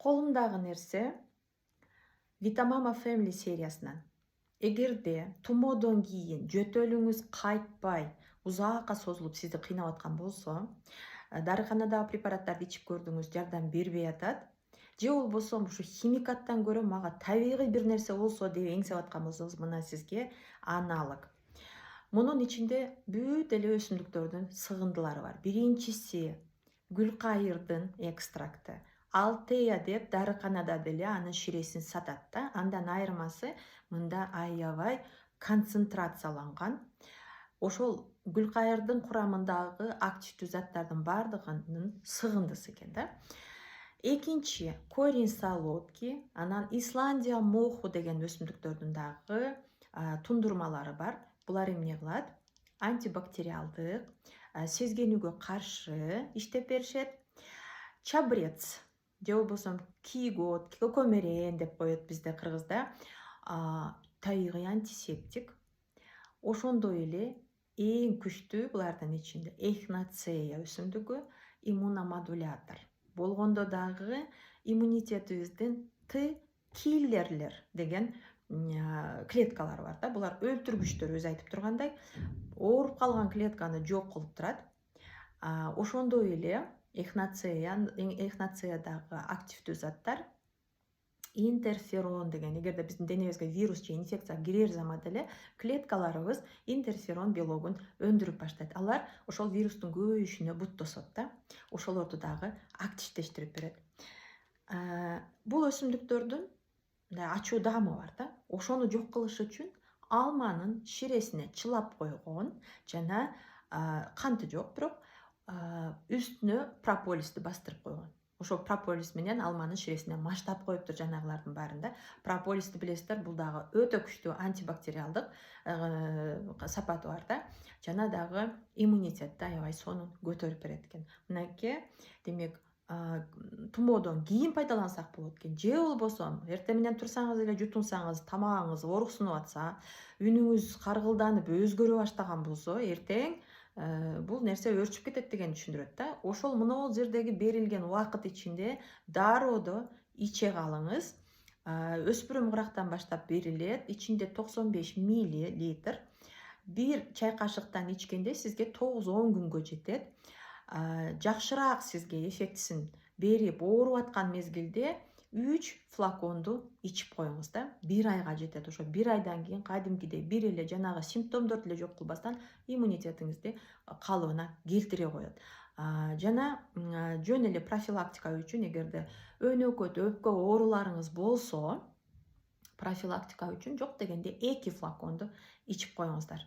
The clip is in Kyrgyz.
Колумдагы нерсе Vitamama Family сериясынан. Эгерде тумоодон кийин жөтөлүңүз кайтпай, узакка созулуп сизди кыйнап аткан болсо, дарыканадагы препараттарды ичип көрдүңүз, жардам бербей атат. Же болбосо ушу химикаттан көрө мага табигый бир нерсе болсо деп эңсеп аткан болсоңуз, мына сизге аналог. Мунун ичинде бүт эле өсүмдүктөрдүн сыгындылары бар. Биринчиси гүлкайырдын экстракты. Алтея деп дарыканада деле анын ширесин сатат да. Андан айырмасы мында аябай концентрацияланган. Ошол гүлкайырдын курамындагы активдүү заттардын бардыгынын сыгындысы экен да. Экинчи корень солодки, анан Исландия моху деген өсүмдүктөрдүн дагы тундурмалары бар. Булар эмне кылат? Антибактериалдык, сезгенүүгө каршы иштеп беришет. Чабрец же болбосо кийгот, көкөмөрен деп коет бизде кыргызда. Табигый антисептик. Ошондой эле эң күчтүү булардын ичинде эхиноцея өсүмдүгү иммуномодулятор. Болгондо дагы иммунитетибиздин Т-киллерлер деген клеткалар бар да. Булар өлтүргүчтөр, өзү айтып тургандай, ооруп калган клетканы жок кылып турат. Ошондой эле эхиноцеядагы активдүү заттар интерферон деген, эгерде биздин денебизге вирус же инфекция кирер замат эле клеткаларыбыз интерферон белогун өндүрүп баштайт. Алар ошол вирустун көбөйүшүнө бут тосот да. Ошолорду дагы активдештирип берет. Бул өсүмдүктөрдүн ачуу даамы бар да. Ошону жок кылыш үчүн алманын ширесине чылап койгон жана канты жок, бирок үстүнө прополисти бастырып койгон. Ошол прополис менен алманын ширесине маштап коюптур жанагылардын баарында. Прополисти билесиздер, бул дагы өтө күчтүү антибактериалдык сапаты бар да. Жана дагы иммунитетти аябай сонун көтөрүп берет экен. Мынакей, демек, тумоодон кийин пайдалансак болот экен. Же болбосо эртең менен турсаңыз эле жутунсаңыз, тамагыңыз ооруксунуп атса, үнүңүз каргылданып өзгөрө баштаган болсо, эртең бул нерсе өрчүп кетет деген түшүндүрөт да. Ошол мына жердеги берилген убакыт ичинде дароодо иче калыңыз. Өспүрүм курактан баштап берилет. Ичинде 95 мл. Бир чай кашыктан ичкенде сизге 9-10 күнгө жетет. Жакшыраак сизге эффектисин берип, ооруп аткан мезгилде 3 флаконду ичип коюңуз да. 1 айга жетет. Ошо 1 айдан кийин кадимкидей бир эле жанагы симптомдорду эле жок кылбастан иммунитетиңизди калыбына келтире коет. Жана жөн эле профилактика үчүн, эгерде өнөкөт, өпкө ооруларыңыз болсо, профилактика үчүн жок дегенде 2 флаконду ичип коюңуздар.